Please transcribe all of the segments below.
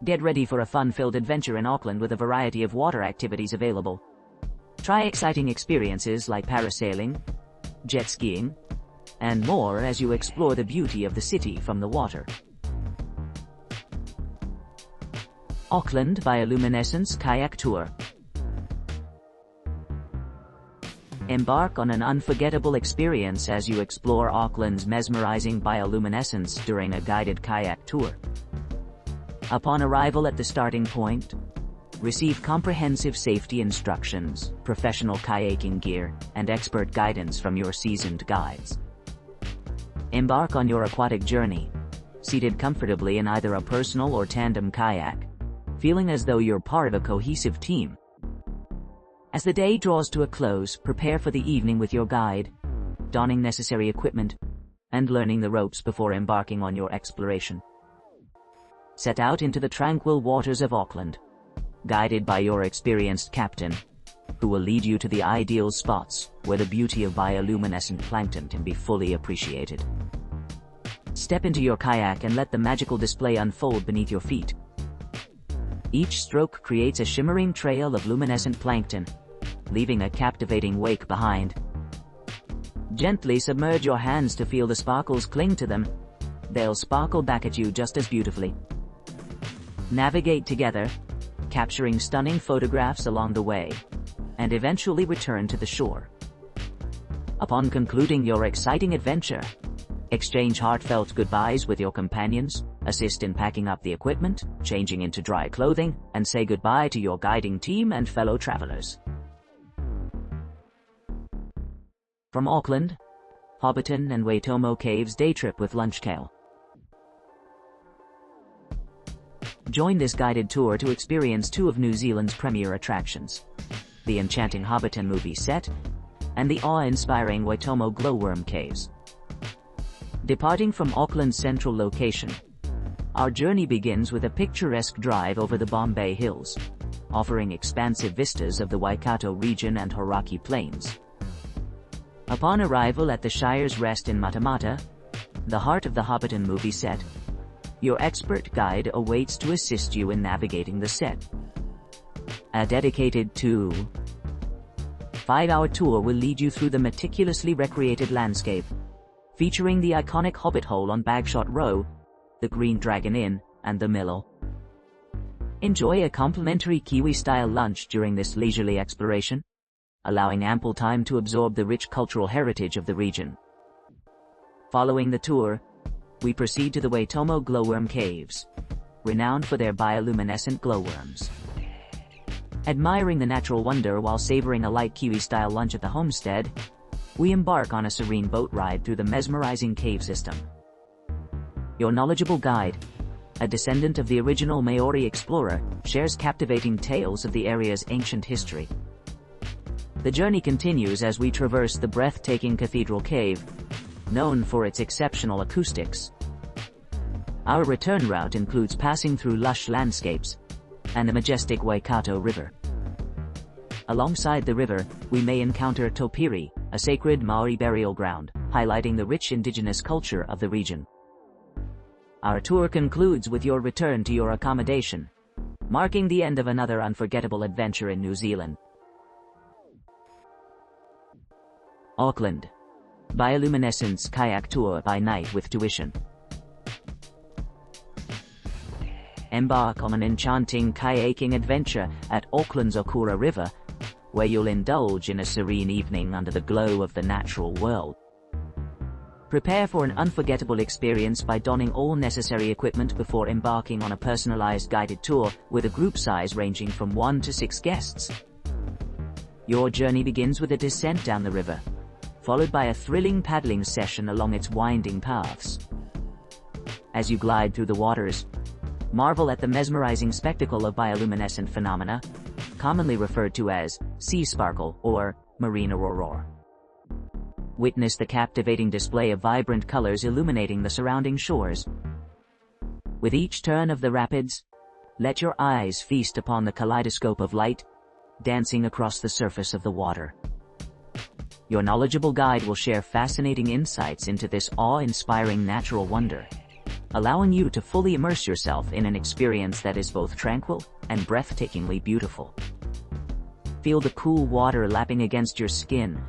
Get ready for a fun-filled adventure in Auckland with a variety of water activities available. Try exciting experiences like parasailing, jet skiing, and more as you explore the beauty of the city from the water. Auckland Bioluminescence Kayak Tour. Embark on an unforgettable experience as you explore Auckland's mesmerizing bioluminescence during a guided kayak tour. Upon arrival at the starting point, receive comprehensive safety instructions, professional kayaking gear, and expert guidance from your seasoned guides. Embark on your aquatic journey, seated comfortably in either a personal or tandem kayak, feeling as though you're part of a cohesive team. As the day draws to a close, prepare for the evening with your guide, donning necessary equipment, and learning the ropes before embarking on your exploration. Set out into the tranquil waters of Auckland, guided by your experienced captain, who will lead you to the ideal spots where the beauty of bioluminescent plankton can be fully appreciated. Step into your kayak and let the magical display unfold beneath your feet. Each stroke creates a shimmering trail of luminescent plankton, leaving a captivating wake behind. Gently submerge your hands to feel the sparkles cling to them. They'll sparkle back at you just as beautifully. Navigate together, capturing stunning photographs along the way, and eventually return to the shore. Upon concluding your exciting adventure, exchange heartfelt goodbyes with your companions, assist in packing up the equipment, changing into dry clothing, and say goodbye to your guiding team and fellow travelers. From Auckland, Hobbiton and Waitomo Caves day trip with lunch kale. Join this guided tour to experience two of New Zealand's premier attractions, the enchanting Hobbiton movie set and the awe-inspiring Waitomo glowworm caves. Departing from Auckland's central location, our journey begins with a picturesque drive over the Bombay Hills, offering expansive vistas of the Waikato region and Hauraki Plains. Upon arrival at the Shire's Rest in Waitemata, the heart of the Hobbiton movie set, your expert guide awaits to assist you in navigating the set. A dedicated 2-5-hour tour will lead you through the meticulously recreated landscape, featuring the iconic Hobbit Hole on Bagshot Row, the Green Dragon Inn, and the Mill. Enjoy a complimentary Kiwi-style lunch during this leisurely exploration, allowing ample time to absorb the rich cultural heritage of the region. Following the tour, we proceed to the Waitomo glowworm caves, renowned for their bioluminescent glowworms. Admiring the natural wonder while savoring a light Kiwi-style lunch at the homestead, we embark on a serene boat ride through the mesmerizing cave system. Your knowledgeable guide, a descendant of the original Maori explorer, shares captivating tales of the area's ancient history. The journey continues as we traverse the breathtaking Cathedral Cave, known for its exceptional acoustics. Our return route includes passing through lush landscapes and the majestic Waikato River. Alongside the river, we may encounter Topiri, a sacred Maori burial ground, highlighting the rich indigenous culture of the region. Our tour concludes with your return to your accommodation, marking the end of another unforgettable adventure in New Zealand. Auckland Bioluminescence Kayak Tour by night with tuition. Embark on an enchanting kayaking adventure at Auckland's Okura River, where you'll indulge in a serene evening under the glow of the natural world. Prepare for an unforgettable experience by donning all necessary equipment before embarking on a personalized guided tour with a group size ranging from 1 to 6 guests. Your journey begins with a descent down the river, followed by a thrilling paddling session along its winding paths. As you glide through the waters, marvel at the mesmerizing spectacle of bioluminescent phenomena, commonly referred to as sea sparkle or marine aurora. Witness the captivating display of vibrant colors illuminating the surrounding shores. With each turn of the rapids, let your eyes feast upon the kaleidoscope of light, dancing across the surface of the water. Your knowledgeable guide will share fascinating insights into this awe-inspiring natural wonder, allowing you to fully immerse yourself in an experience that is both tranquil and breathtakingly beautiful. Feel the cool water lapping against your skin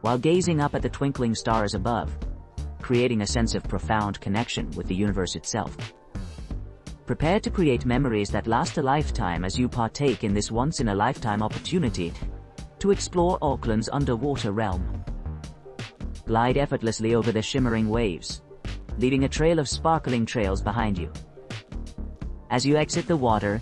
while gazing up at the twinkling stars above, creating a sense of profound connection with the universe itself. Prepare to create memories that last a lifetime as you partake in this once-in-a-lifetime opportunity to explore Auckland's underwater realm. Glide effortlessly over the shimmering waves, leaving a trail of sparkling trails behind you. As you exit the water,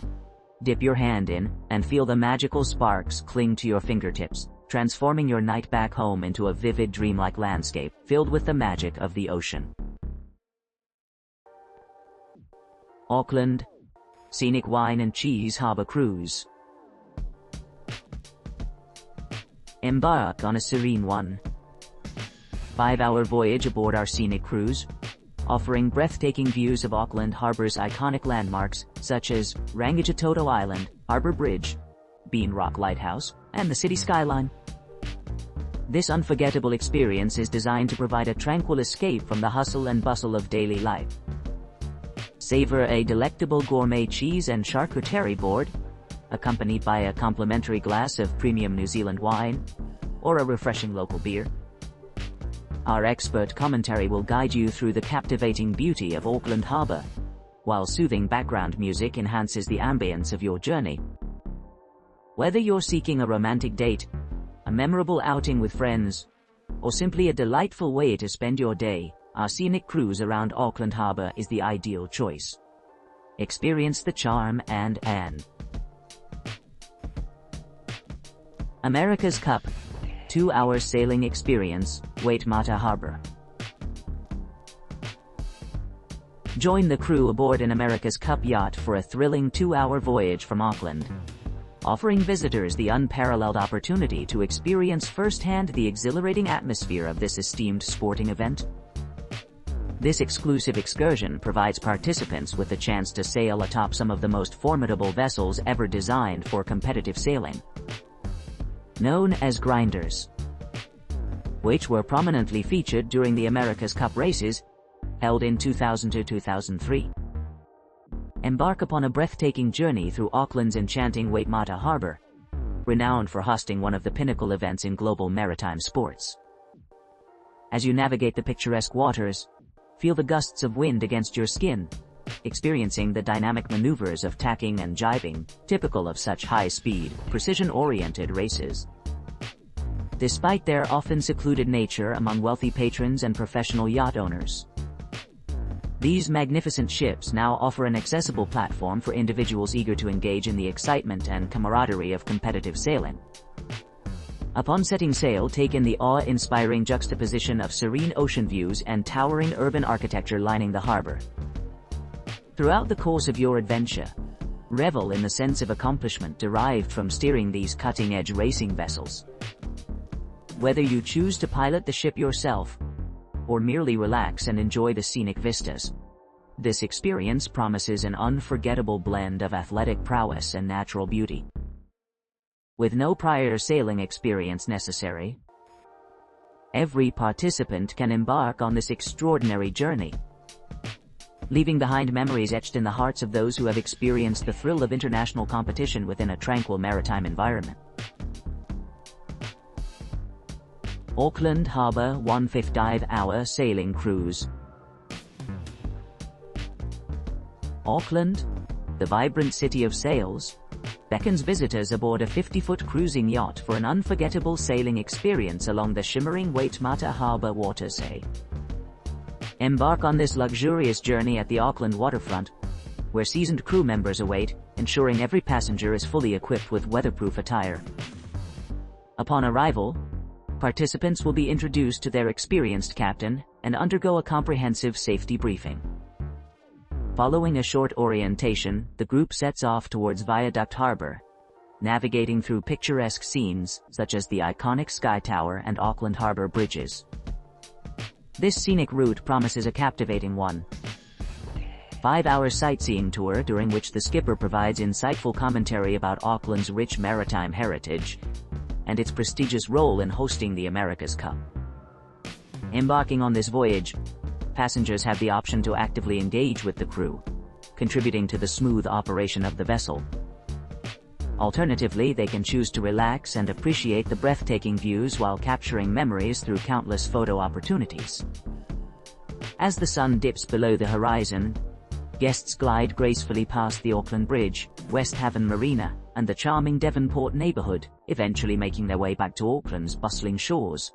dip your hand in and feel the magical sparks cling to your fingertips, transforming your night back home into a vivid dreamlike landscape filled with the magic of the ocean. Auckland, Scenic Wine and Cheese Harbour Cruise. Embark on a serene 1.5-hour voyage aboard our scenic cruise, offering breathtaking views of Auckland Harbour's iconic landmarks such as Rangitoto Island, Harbour Bridge, Bean Rock Lighthouse, and the city skyline. This unforgettable experience is designed to provide a tranquil escape from the hustle and bustle of daily life. Savor a delectable gourmet cheese and charcuterie board, accompanied by a complimentary glass of premium New Zealand wine, or a refreshing local beer. Our expert commentary will guide you through the captivating beauty of Auckland Harbour, while soothing background music enhances the ambience of your journey. Whether you're seeking a romantic date, a memorable outing with friends, or simply a delightful way to spend your day, our scenic cruise around Auckland Harbour is the ideal choice. Experience the charm and America's Cup 2-hour sailing experience, Waitemata Harbour. Join the crew aboard an America's Cup yacht for a thrilling 2-hour voyage from Auckland, offering visitors the unparalleled opportunity to experience firsthand the exhilarating atmosphere of this esteemed sporting event. This exclusive excursion provides participants with the chance to sail atop some of the most formidable vessels ever designed for competitive sailing, known as grinders, which were prominently featured during the America's Cup races held in 2002-2003. Embark upon a breathtaking journey through Auckland's enchanting Waitemata Harbour, renowned for hosting one of the pinnacle events in global maritime sports. As you navigate the picturesque waters, feel the gusts of wind against your skin, experiencing the dynamic maneuvers of tacking and jibing, typical of such high-speed, precision-oriented races. Despite their often secluded nature among wealthy patrons and professional yacht owners, these magnificent ships now offer an accessible platform for individuals eager to engage in the excitement and camaraderie of competitive sailing. Upon setting sail, take in the awe-inspiring juxtaposition of serene ocean views and towering urban architecture lining the harbor. Throughout the course of your adventure, revel in the sense of accomplishment derived from steering these cutting-edge racing vessels. Whether you choose to pilot the ship yourself, or merely relax and enjoy the scenic vistas, this experience promises an unforgettable blend of athletic prowess and natural beauty. With no prior sailing experience necessary, every participant can embark on this extraordinary journey, leaving behind memories etched in the hearts of those who have experienced the thrill of international competition within a tranquil maritime environment. Auckland Harbour 1.5-hour sailing cruise. Auckland, the vibrant city of sails, beckons visitors aboard a 50-foot cruising yacht for an unforgettable sailing experience along the shimmering Waitemata Harbour watersay. Embark on this luxurious journey at the Auckland waterfront, where seasoned crew members await, ensuring every passenger is fully equipped with weatherproof attire. Upon arrival, participants will be introduced to their experienced captain and undergo a comprehensive safety briefing. Following a short orientation, the group sets off towards Viaduct Harbour, navigating through picturesque scenes such as the iconic Sky Tower and Auckland Harbour bridges. This scenic route promises a captivating 1.5-hour sightseeing tour during which the skipper provides insightful commentary about Auckland's rich maritime heritage and its prestigious role in hosting the America's Cup. Embarking on this voyage, Passengers have the option to actively engage with the crew, contributing to the smooth operation of the vessel. Alternatively, they can choose to relax and appreciate the breathtaking views while capturing memories through countless photo opportunities. As the sun dips below the horizon, guests glide gracefully past the Auckland Bridge, West Haven Marina, and the charming Devonport neighborhood, eventually making their way back to Auckland's bustling shores.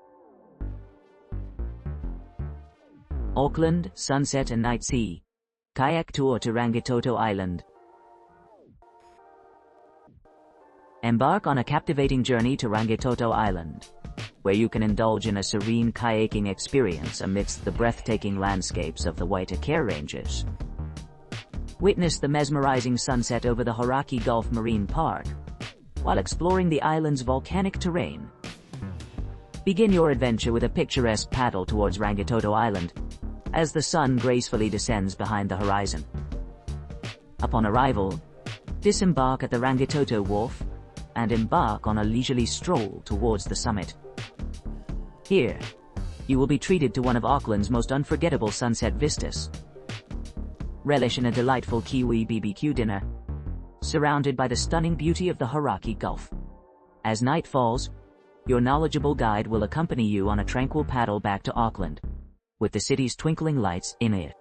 Auckland, Sunset and Night Sea. Kayak tour to Rangitoto Island. Embark on a captivating journey to Rangitoto Island, where you can indulge in a serene kayaking experience amidst the breathtaking landscapes of the Waitemata Ranges. Witness the mesmerizing sunset over the Hauraki Gulf Marine Park, while exploring the island's volcanic terrain. Begin your adventure with a picturesque paddle towards Rangitoto Island, as the sun gracefully descends behind the horizon. Upon arrival, disembark at the Rangitoto Wharf, and embark on a leisurely stroll towards the summit. Here, you will be treated to one of Auckland's most unforgettable sunset vistas. Relish in a delightful Kiwi BBQ dinner, surrounded by the stunning beauty of the Hauraki Gulf. As night falls, your knowledgeable guide will accompany you on a tranquil paddle back to Auckland, with the city's twinkling lights in it.